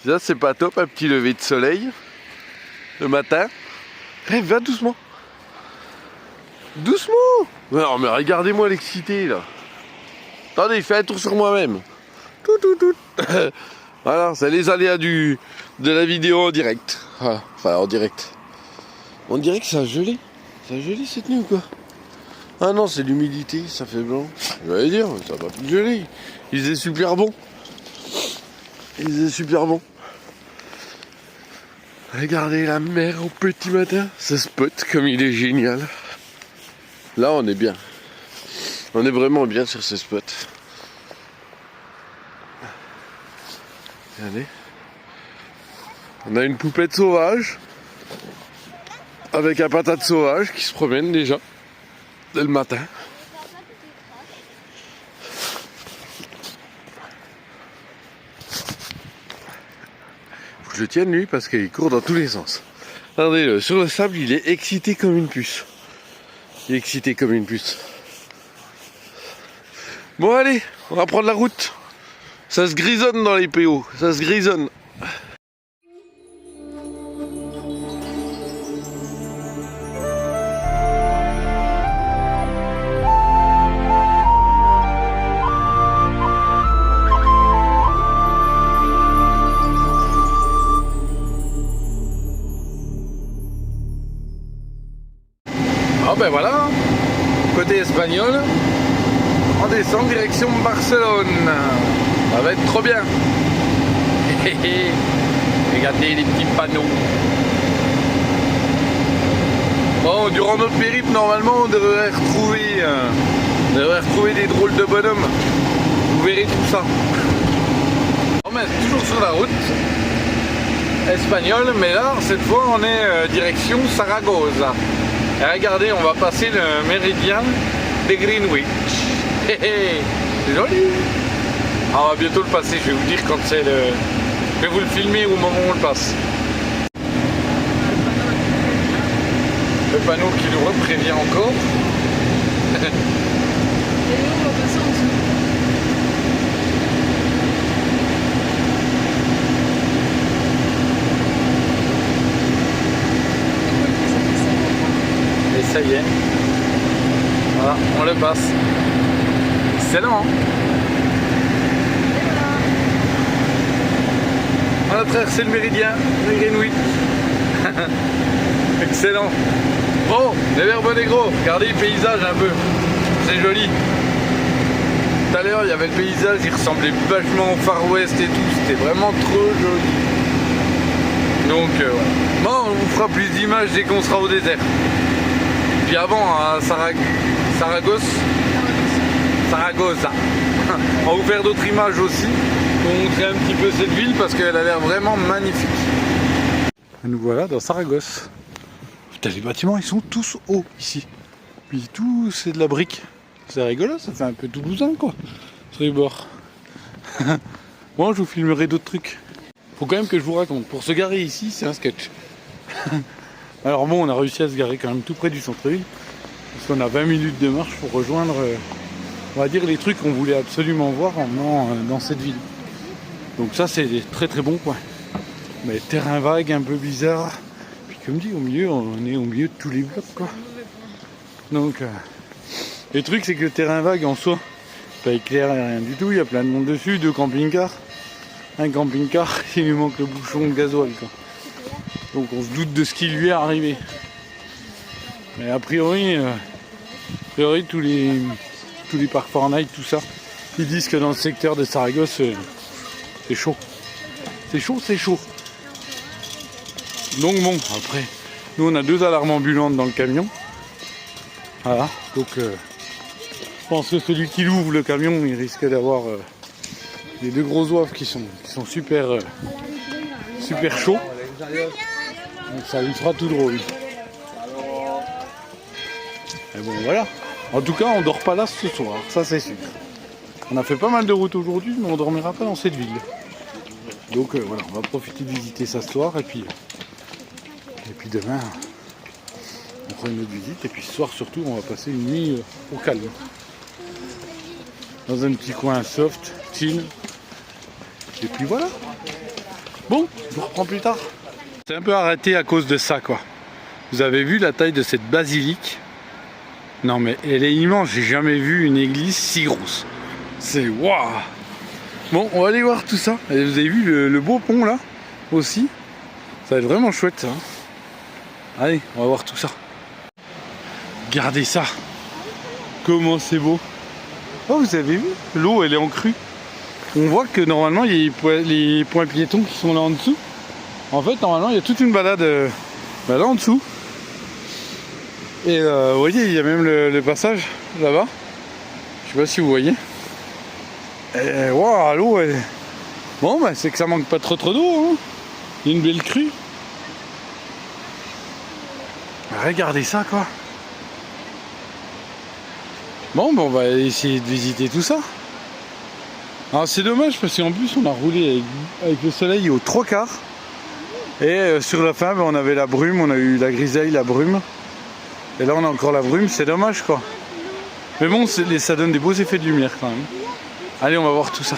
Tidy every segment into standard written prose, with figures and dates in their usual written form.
Ça, c'est pas top, un petit lever de soleil le matin. Eh, va doucement. Doucement. Non, mais regardez-moi l'excité, là. Attendez, il fait un tour sur moi-même. Tout. Voilà, c'est les aléas de la vidéo en direct. Voilà, enfin, en direct. On dirait que ça a gelé. Ça a gelé cette nuit ou quoi? Ah non, c'est l'humidité, ça fait blanc. Je vais dire, ça va plus geler. Il faisait super bon. Regardez la mer au petit matin. Ce spot, comme il est génial. Là, on est bien. On est vraiment bien sur ce spot. Regardez. On a une poupette sauvage. Avec un patate sauvage qui se promène déjà. Dès le matin. Faut que je le tienne lui parce qu'il court dans tous les sens. Regardez-le, sur le sable, il est excité comme une puce. Bon allez, on va prendre la route. Ça se grisonne dans les PO, ça se grisonne. Ah ben voilà, côté espagnol, on descend direction Barcelone. Ça va être trop bien. Regardez les petits panneaux. Bon, durant notre périple, normalement, on devrait retrouver des drôles de bonhommes. Vous verrez tout ça. On est toujours sur la route espagnole, mais là, cette fois, on est direction Saragossa. Et regardez, on va passer le méridien de Greenwich. C'est joli. Ah, on va bientôt le passer, je vais vous dire quand c'est le... Je vais vous le filmer au moment où on le passe. Le panneau qui nous prévient encore. Et nous, on va passer en dessous. Et ça y est. Voilà, on le passe. Excellent, hein? On a traversé le méridien de Greenwich. Excellent. Oh, des verbes négro. Regardez le paysage un peu. C'est joli. Tout à l'heure, il y avait le paysage, il ressemblait vachement au Far West et tout. C'était vraiment trop joli. Donc, bon, on vous fera plus d'images dès qu'on sera au désert. Puis avant, à Saragossa. On va vous faire d'autres images aussi pour montrer un petit peu cette ville parce qu'elle a l'air vraiment magnifique. Et nous voilà dans Saragosse. Putain, les bâtiments ils sont tous hauts ici. Puis tout c'est de la brique. C'est rigolo, ça fait un peu toulousain quoi. Sur les bords. Bon, je vous filmerai d'autres trucs. Faut quand même que je vous raconte. Pour se garer ici, c'est un sketch. Alors bon, on a réussi à se garer quand même tout près du centre-ville. Parce qu'on a 20 minutes de marche pour rejoindre, on va dire, les trucs qu'on voulait absolument voir en venant dans cette ville. Donc ça, c'est des très très bons points. Mais terrain vague, un peu bizarre. Puis comme dit, au milieu, on est au milieu de tous les blocs, quoi. Donc, le truc, c'est que le terrain vague, en soi, pas éclairé, rien du tout. Il y a plein de monde dessus, 2 camping-cars. Un camping-car, il lui manque le bouchon de gasoil, quoi. Donc on se doute de ce qui lui est arrivé. Mais a priori tous les parcs Fortnite, tout ça, ils disent que dans le secteur de Saragosse, c'est chaud. C'est chaud. Donc bon, après, nous on a 2 alarmes ambulantes dans le camion. Voilà, donc je pense que celui qui l'ouvre le camion, il risque d'avoir les 2 gros oeufs qui sont super chauds. Donc ça lui fera tout drôle. Et bon voilà. En tout cas on dort pas là ce soir, ça c'est sûr. On a fait pas mal de routes aujourd'hui, mais on dormira pas dans cette ville. Donc voilà, on va profiter de visiter ça ce soir et puis demain on fera une autre visite et puis ce soir surtout on va passer une nuit au calme. Dans un petit coin soft, chill. Et puis voilà. Bon, je vous reprends plus tard. C'est un peu arrêté à cause de ça, quoi. Vous avez vu la taille de cette basilique? Non mais elle est immense, j'ai jamais vu une église si grosse. C'est waouh. Bon, on va aller voir tout ça. Et vous avez vu le beau pont là aussi? Ça va être vraiment chouette ça. Allez, on va voir tout ça. Regardez ça. Comment c'est beau. Oh, vous avez vu? L'eau elle est en crue. On voit que normalement il y a les points piétons qui sont là en dessous. En fait normalement il y a toute une balade là en dessous. Et vous voyez il y a même le passage là-bas. Je sais pas si vous voyez. Et waouh, l'eau elle... Bon bah c'est que ça manque pas trop d'eau hein. Il y a une belle crue. Regardez ça quoi. Bon bah on va essayer de visiter tout ça. Alors c'est dommage parce qu'en plus on a roulé avec le soleil aux 3/4. Et sur la fin on avait la brume, on a eu la grisaille, la brume. Et là on a encore la brume, c'est dommage quoi. Mais bon ça donne des beaux effets de lumière quand même. Allez on va voir tout ça.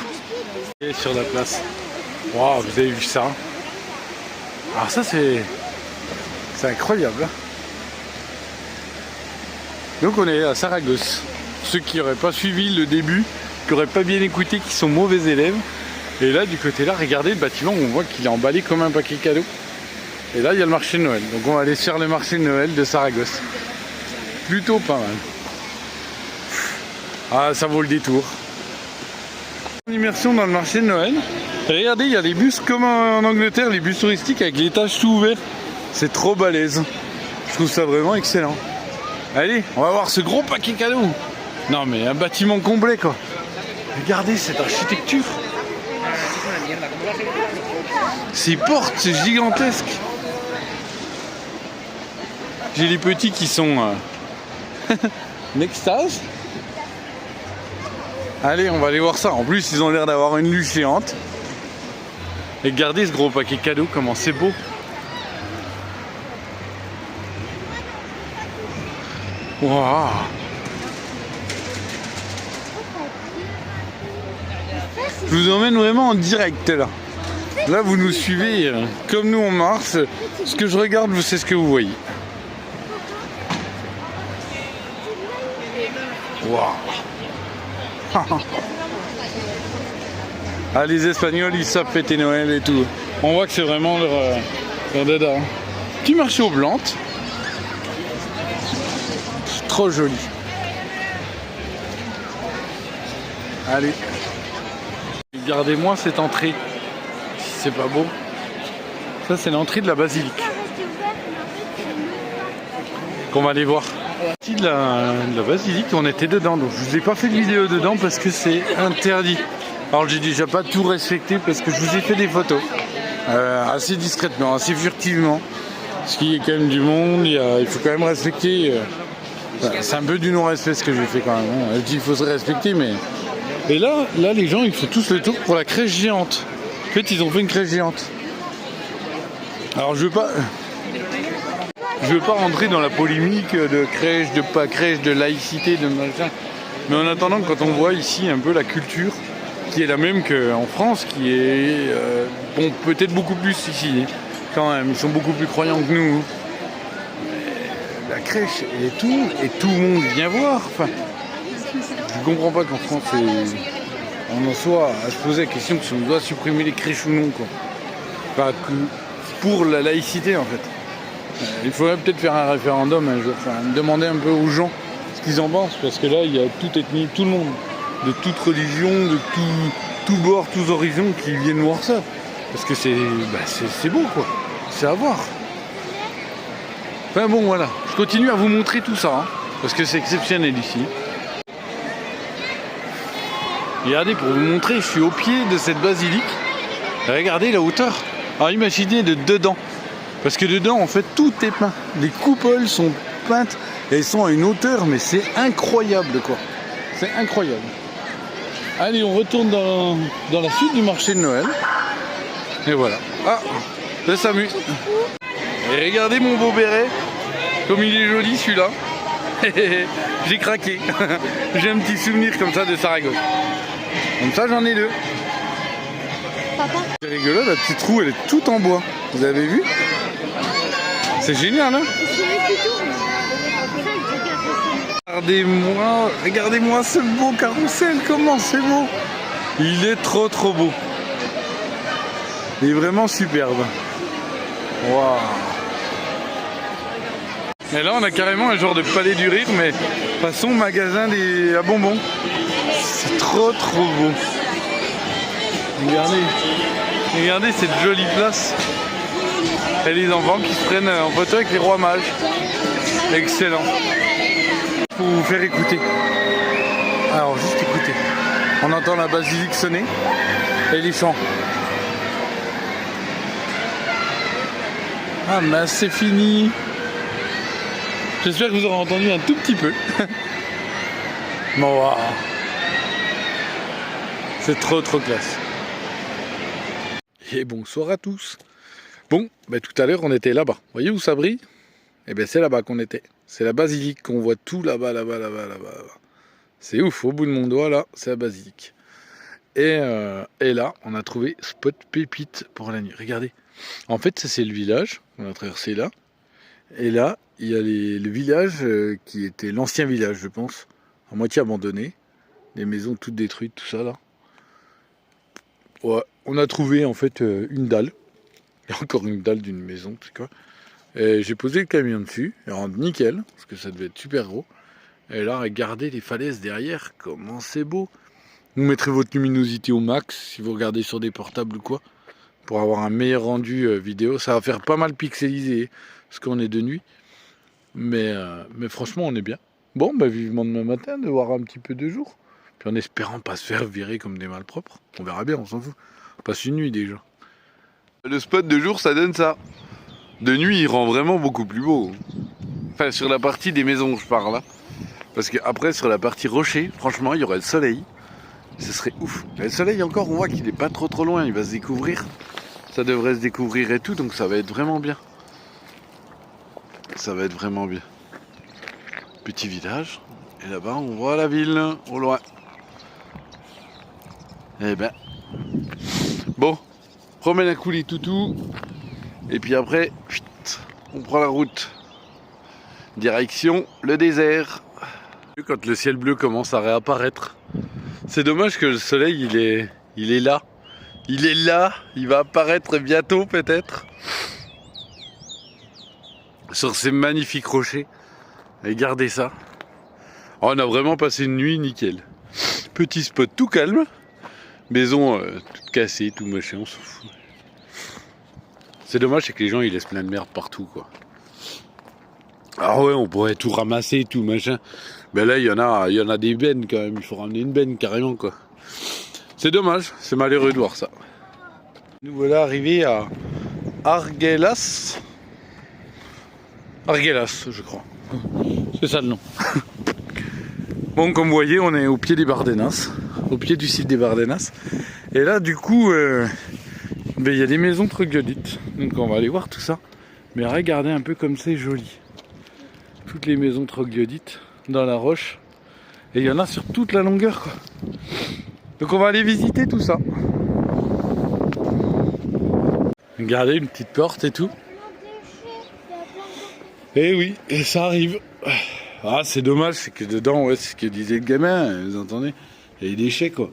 Et sur la place. Waouh, vous avez vu ça? Alors ça c'est incroyable. Donc on est à Saragosse. Ceux qui n'auraient pas suivi le début, qui n'auraient pas bien écouté, qui sont mauvais élèves. Et là du côté là, regardez le bâtiment, on voit qu'il est emballé comme un paquet cadeau. Et là il y a le marché de Noël. Donc on va aller sur le marché de Noël de Saragosse. Plutôt pas mal. Ah ça vaut le détour. En immersion dans le marché de Noël. Et regardez, il y a les bus comme en Angleterre, les bus touristiques avec l'étage tout ouvert. C'est trop balèze. Je trouve ça vraiment excellent. Allez, on va voir ce gros paquet cadeau. Non mais un bâtiment complet quoi. Regardez cette architecture. Ces portes, c'est gigantesque. J'ai les petits qui sont en extase. Allez, on va aller voir ça. En plus, ils ont l'air d'avoir une luge géante. Et regardez ce gros paquet cadeau, comment c'est beau. Waouh. Je vous emmène vraiment en direct là. Là, vous nous suivez comme nous on marche. Ce que je regarde, c'est ce que vous voyez. Waouh. Ah, les Espagnols, ils savent fêter Noël et tout. On voit que c'est vraiment leur dada. Petit marché aux plantes. C'est trop joli. Allez. Regardez-moi cette entrée. Si c'est pas beau. Ça, c'est l'entrée de la basilique. Qu'on va aller voir. De la basilique, on était dedans. Donc je vous ai pas fait de vidéo dedans parce que c'est interdit. Alors j'ai déjà pas tout respecté parce que je vous ai fait des photos assez discrètement, assez furtivement. Parce qu'il y a quand même du monde, il faut quand même respecter. C'est un peu du non-respect ce que j'ai fait quand même. Je dis il faut se respecter, mais... Et là les gens ils font tous le tour pour la crèche géante. En fait ils ont fait une crèche géante. Alors je veux pas rentrer dans la polémique de crèche, de pas crèche, de laïcité, de machin. Mais en attendant, quand on voit ici un peu la culture, qui est la même qu'en France, qui est bon, peut-être beaucoup plus ici, quand même, ils sont beaucoup plus croyants que nous. La crèche et tout le monde vient voir. Enfin, je comprends pas qu'en France, on en soit à se poser la question si on doit supprimer les crèches ou non, quoi. Enfin, pour la laïcité, en fait. Il faudrait peut-être faire un référendum un jour, enfin, demander un peu aux gens ce qu'ils en pensent, parce que là, il y a toute ethnie, tout le monde. De toute religion, de tout bord, tous horizons qui viennent voir ça. Parce que c'est beau quoi, c'est à voir. Enfin bon voilà, je continue à vous montrer tout ça, hein, parce que c'est exceptionnel ici. Regardez, pour vous montrer, je suis au pied de cette basilique. Regardez la hauteur. Alors imaginez de dedans, parce que dedans en fait tout est peint. Les coupoles sont peintes, et elles sont à une hauteur, mais c'est incroyable quoi. C'est incroyable. Allez, on retourne dans la suite du marché de Noël. Et voilà. Ah, ça s'amuse. Et regardez mon beau béret. Comme il est joli celui-là. J'ai craqué. J'ai un petit souvenir comme ça de Saragosse. Comme ça, j'en ai deux. Papa. C'est rigolo, la petite roue elle est toute en bois. Vous avez vu? C'est génial, hein? Regardez-moi ce beau carrousel, comment c'est beau! Il est trop beau. Il est vraiment superbe. Waouh! Et là on a carrément un genre de palais du rire, mais façon magasin à bonbons. C'est trop beau. Regardez cette jolie place. Et les enfants qui se prennent en photo avec les rois mages. Excellent. Pour vous faire écouter. Alors juste écoutez. On entend la basilique sonner et les chants. Ah mais c'est fini. J'espère que vous aurez entendu un tout petit peu. Bon, wow. C'est trop classe. Et bonsoir à tous. Bon, tout à l'heure on était là-bas. Vous voyez où ça brille? Eh bien c'est là-bas qu'on était. C'est la basilique qu'on voit tout là-bas. C'est ouf, au bout de mon doigt là, c'est la basilique. Et là, on a trouvé spot pépite pour la nuit. Regardez. En fait, ça c'est le village. On a traversé là. Et là, il y a le village qui était l'ancien village, je pense. À moitié abandonné. Les maisons toutes détruites, tout ça là. Ouais, on a trouvé en fait une dalle. Il y a encore une dalle d'une maison, tu sais quoi. Et j'ai posé le camion dessus, il rentre nickel, parce que ça devait être super gros. Et là, regardez les falaises derrière, comment c'est beau. Vous mettrez votre luminosité au max, si vous regardez sur des portables ou quoi, pour avoir un meilleur rendu vidéo. Ça va faire pas mal pixelisé, parce qu'on est de nuit. Mais franchement, on est bien. Bon, vivement demain matin, de voir un petit peu de jour. Puis en espérant pas se faire virer comme des malpropres. On verra bien, on s'en fout. On passe une nuit déjà. Le spot de jour, ça donne ça. De nuit, il rend vraiment beaucoup plus beau. Enfin, sur la partie des maisons, je parle là. Parce qu'après, sur la partie rocher, franchement, il y aurait le soleil. Ce serait ouf. Et le soleil, encore, on voit qu'il n'est pas trop loin. Il va se découvrir. Ça devrait se découvrir et tout, donc ça va être vraiment bien. Ça va être vraiment bien. Petit village. Et là-bas, on voit la ville, au loin. Eh ben. Bon. Promène un coup les toutous. Et puis après, on prend la route. Direction le désert. Quand le ciel bleu commence à réapparaître. C'est dommage que le soleil, il est là. Il est là. Il va apparaître bientôt peut-être. Sur ces magnifiques rochers. Regardez ça. On a vraiment passé une nuit nickel. Petit spot tout calme. Maison toute cassée, tout machin, on s'en fout. C'est dommage, c'est que les gens ils laissent plein de merde partout quoi. Ah ouais, on pourrait tout ramasser, tout machin. Mais là il y en a des bennes quand même, il faut ramener une benne carrément quoi. C'est dommage, c'est malheureux de voir ça. Nous voilà arrivés à Argelas. Argelas, je crois. C'est ça le nom. Bon, comme vous voyez, on est au pied des Bardenas, au pied du site des Bardenas. Et là, du coup, il y a des maisons troglodytes. Donc on va aller voir tout ça. Mais regardez un peu comme c'est joli. Toutes les maisons troglodytes dans la roche. Et il y en a sur toute la longueur, quoi. Donc on va aller visiter tout ça. Regardez, une petite porte et tout. Et oui, et ça arrive. Ah, c'est dommage, c'est que dedans, ouais, c'est ce que disait le gamin, vous entendez? Il y a des déchets, quoi.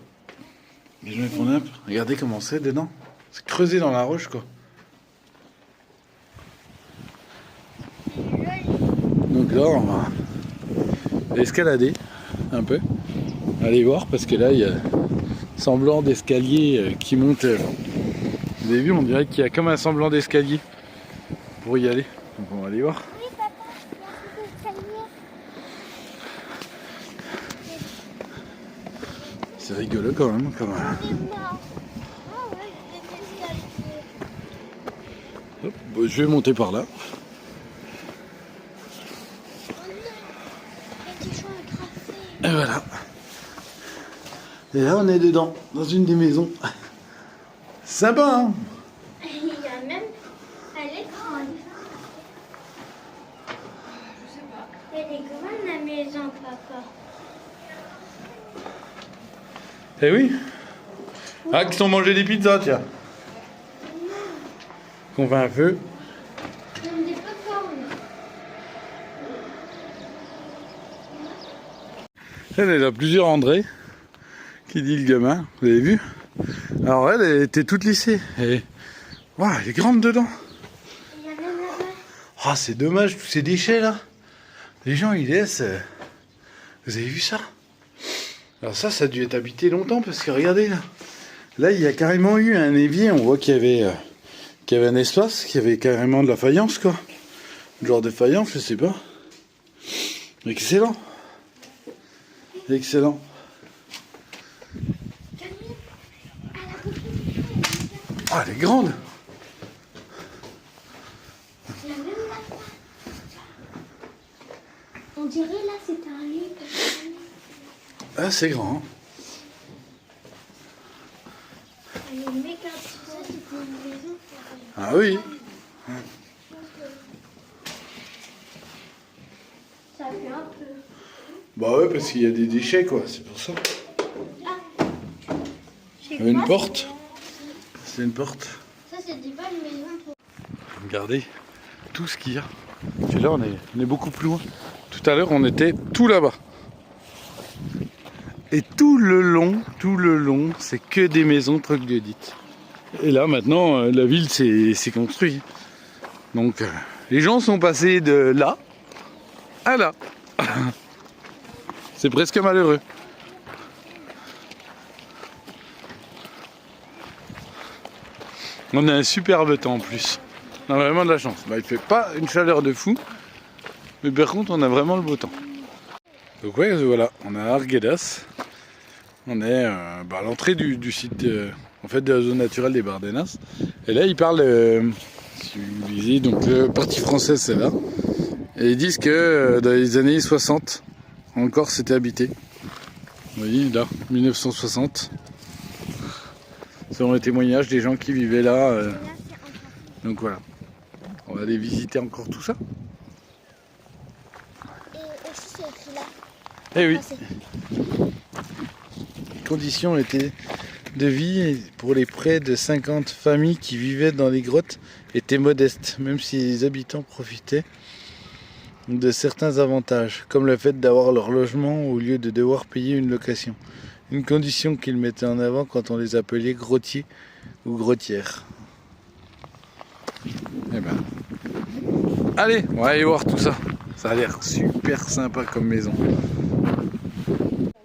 Mais je vais prendre un peu. Regardez comment c'est dedans. C'est creusé dans la roche, quoi. Donc là, on va escalader un peu. Allez voir, parce que là, il y a semblant d'escalier qui monte. Vous avez vu, on dirait qu'il y a comme un semblant d'escalier pour y aller. Donc on va aller voir. C'est rigolo quand même. Hop, je vais monter par là. Et voilà. Et là on est dedans, dans une des maisons. Sympa hein. Il y a même à l'écran. Je sais pas. Elle est grande la maison, papa. Eh oui. Ah, qui sont mangés des pizzas, tiens. qu'on fait un feu. Comme des popcorn. Elle est là, plusieurs André. Qui dit le gamin, vous avez vu? Alors elle était toute lissée. Et... wow, elle est grande dedans. Il y a même là-bas. Ah, c'est dommage, tous ces déchets là. Les gens ils laissent. Vous avez vu ça? Alors ça a dû être habité longtemps parce que regardez là. Là il y a carrément eu un évier, on voit qu'il y avait un espace, qu'il y avait carrément de la faïence quoi. Genre de faïence, je sais pas. Excellent. Excellent. Ah, elle est grande. Il y a même là-bas. On dirait là c'est un lit. Ah, c'est grand. Hein. Elle est méga grande. C'est une maison. Ah oui. Ça fait un peu. Bah ouais, parce qu'il y a des déchets quoi, c'est pour ça. Il y a une porte. C'est une porte. Ça c'est des bonnes maisons pour. Regardez tout ce qu'il y a. Puis là on est beaucoup plus loin. Tout à l'heure on était tout là-bas. Et tout le long, c'est que des maisons troglodytes. Et là maintenant la ville s'est construite. Donc les gens sont passés de là à là. C'est presque malheureux. On a un superbe temps en plus. On a vraiment de la chance. Bah, il fait pas une chaleur de fou. Mais par contre on a vraiment le beau temps. Donc ouais voilà, on est à Arguedas. On est à l'entrée du site en fait de la zone naturelle des Bardenas. Et là ils parlent, si vous lisez, donc le parti français c'est là. Et ils disent que dans les années 60, encore c'était habité. Vous voyez là, 1960. Selon les témoignages des gens qui vivaient là. Donc voilà. On va aller visiter encore tout ça. Et aussi c'est écrit là. Eh oui. Français. Les conditions étaient de vie pour les près de 50 familles qui vivaient dans les grottes étaient modestes, même si les habitants profitaient de certains avantages, comme le fait d'avoir leur logement au lieu de devoir payer une location. Une condition qu'ils mettaient en avant quand on les appelait grottiers ou grottières. Eh ben. Allez, on va aller voir tout ça. Ça a l'air super sympa comme maison.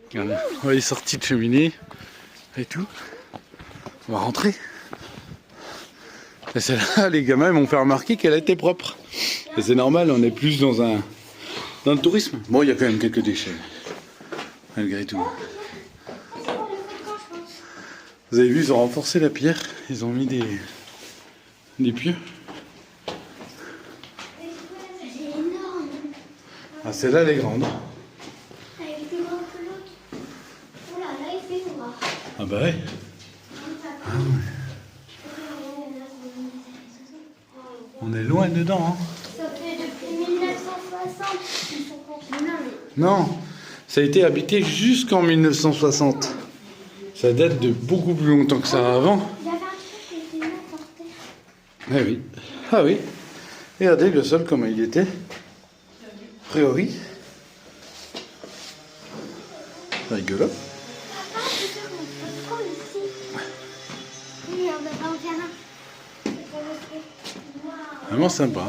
Regardez, on va les sorties de cheminée et tout. On va rentrer. Et celle-là, les gamins ils m'ont fait remarquer qu'elle était propre. Et c'est normal, on est plus dans le tourisme. Bon, il y a quand même quelques déchets. Malgré tout. Vous avez vu, ils ont renforcé la pierre. Ils ont mis des pieux. C'est énorme. Ah, celle-là, elle est grande. Elle est plus grande que l'autre. Oh là, là il fait noir. Ah bah ouais. Ah ouais. On est loin dedans, hein. Ça fait depuis 1960 qu'ils sont confinés. Non, ça a été habité jusqu'en 1960. Ça date de beaucoup plus longtemps que ça avant. Il y avait un truc qui était là par terre. Ah oui. Ah oui. Regardez le sol comment il était. A priori. Rigolo. Papa, tu sais qu'on peut trop ici. Oui, on va pas en faire un. C'est pour le truc. Waouh. Vraiment sympa.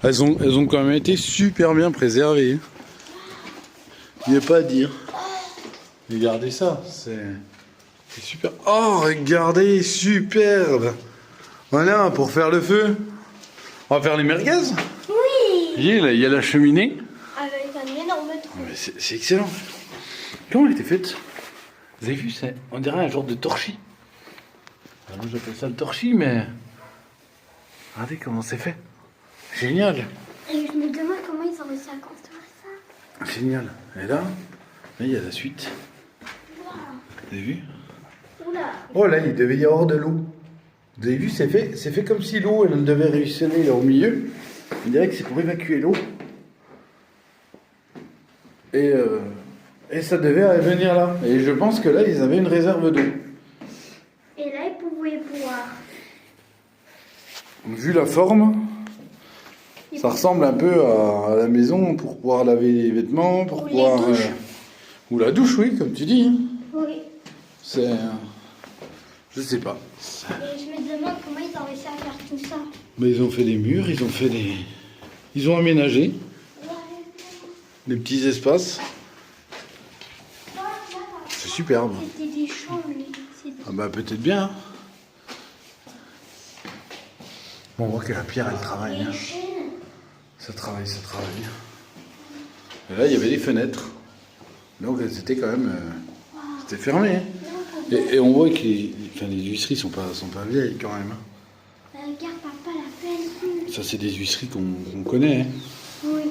Elles ont quand même été super bien préservées. Il n'y a pas à dire. Regardez ça, c'est super. Oh, regardez, superbe. Voilà, pour faire le feu. On va faire les merguez. Oui. Il y a la cheminée. Avec un énorme trou. Ouais, c'est excellent. Comment elle était faite? Vous avez vu, on dirait un genre de torchis. Alors, moi j'appelle ça le torchis, mais... Regardez comment c'est fait. Génial. Et je me demande comment ils ont réussi à construire ça. Génial. Et là, il y a la suite. Waouh. Vous avez vu? Oula. Oh là, il devait y avoir de l'eau. Vous avez vu, c'est fait comme si l'eau, elle devait ruisseler là au milieu. On dirait que c'est pour évacuer l'eau. Et ça devait venir là. Et je pense que là, ils avaient une réserve d'eau. Et là, ils pouvaient boire. Vu la forme, ça ressemble un peu à la maison pour pouvoir laver les vêtements, pour Ou pouvoir... les douches. Ou la douche, oui, comme tu dis. Oui. C'est... Je sais pas. Et je me demande comment ils ont réussi à faire tout ça. Mais ils ont fait des murs, ils ont fait des... Ils ont aménagé des petits espaces. C'est superbe. C'était des chambres, lui. Ah bah peut-être bien. Bon, on voit que la pierre, elle travaille. Hein. Ça travaille, ça travaille. Et là, il y avait des fenêtres. Donc c'était quand même... C'était fermé. Hein. Et on voit que les huisseries sont pas vieilles quand même. Hein. Regarde, papa, la peine. Ça, c'est des huisseries qu'on connaît. Hein. Oui.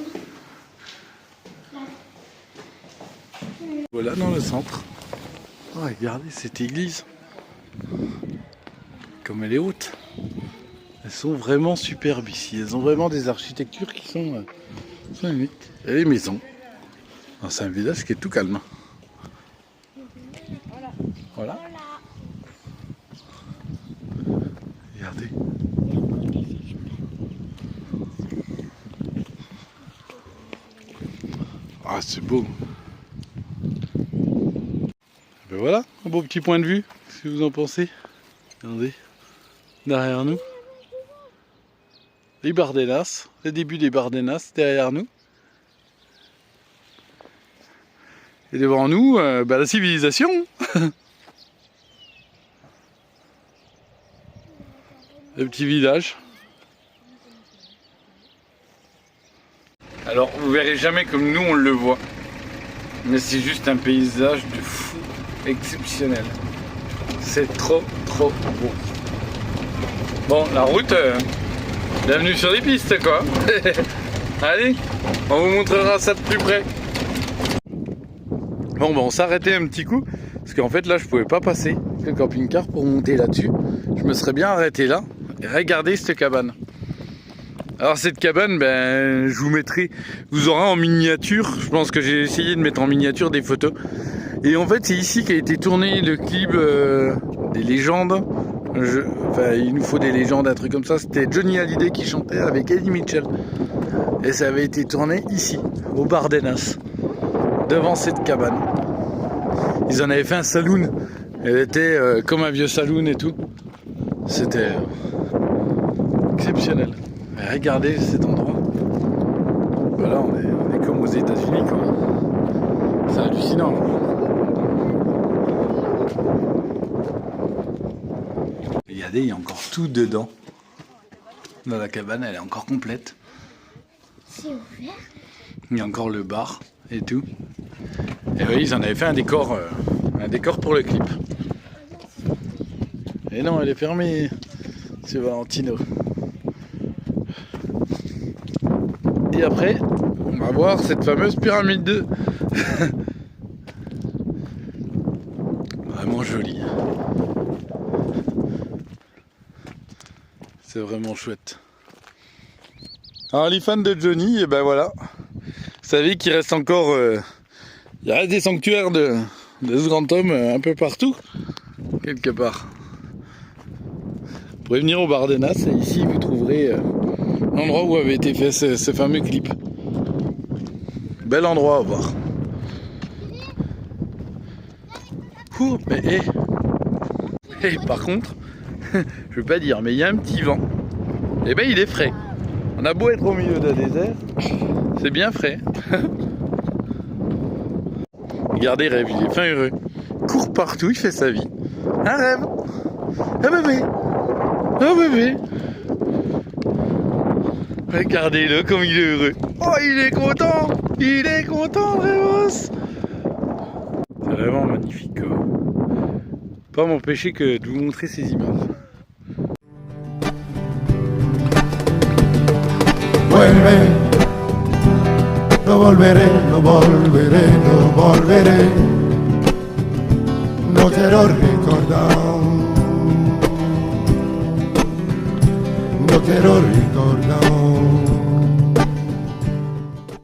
Voilà dans le centre. Oh, regardez cette église. Comme elle est haute. Elles sont vraiment superbes ici. Elles ont vraiment des architectures qui sont uniques. Et les maisons. Alors, c'est un village qui est tout calme. Voilà. Regardez. Ah, c'est beau. Ben voilà, un beau petit point de vue. Qu'est-ce que vous en pensez? Regardez, derrière nous. Les Bardenas, le début des Bardenas derrière nous. Et devant nous, la civilisation. Le petit village. Alors, vous verrez jamais comme nous on le voit. Mais c'est juste un paysage de fou exceptionnel. C'est trop beau. Bon, la route, bienvenue sur les pistes quoi. Allez, on vous montrera ça de plus près. Bon, on s'arrêtait un petit coup, parce qu'en fait là je pouvais pas passer le camping-car pour monter là-dessus. Je me serais bien arrêté là et regarder cette cabane. Alors cette cabane, je vous aurez en miniature. Je pense que j'ai essayé de mettre en miniature des photos. Et en fait c'est ici qu'a été tourné le clip des légendes. Il nous faut des légendes, un truc comme ça. C'était Johnny Hallyday qui chantait avec Eddie Mitchell. Et ça avait été tourné ici, au Bardenas, devant cette cabane. Ils en avaient fait un saloon. Elle était comme un vieux saloon et tout. C'était exceptionnel. Et regardez cet endroit. Voilà, on est comme aux États-Unis quoi. C'est hallucinant. Regardez, il y a encore tout dedans. Dans la cabane, elle est encore complète. C'est ouvert. Il y a encore le bar et tout. Et oui, ils en avaient fait un décor pour le clip. Et non, elle est fermée, c'est Valentino. Et après, on va voir cette fameuse pyramide 2. Vraiment jolie. C'est vraiment chouette. Alors les fans de Johnny, et ben voilà. Vous savez qu'il reste encore... il reste des sanctuaires de ce grand homme un peu partout. Quelque part. Vous pourrez venir au Bardenas et ici vous trouverez l'endroit où avait été fait ce fameux clip. Bel endroit à voir. Ouh, mais par contre, je veux pas dire, mais il y a un petit vent. Et ben il est frais. On a beau être au milieu d'un désert, c'est bien frais. Regardez Rêve, il est fin heureux. Il court partout, il fait sa vie. Un rêve. Un bébé. Un bébé. Regardez-le comme il est heureux. Oh, il est content. Il est content, Rêvos. C'est vraiment magnifique quoi. Pas m'empêcher que de vous montrer ces images. Vuelve, no volveré, no volveré, no volveré. No quiero recordar, no quiero recordar.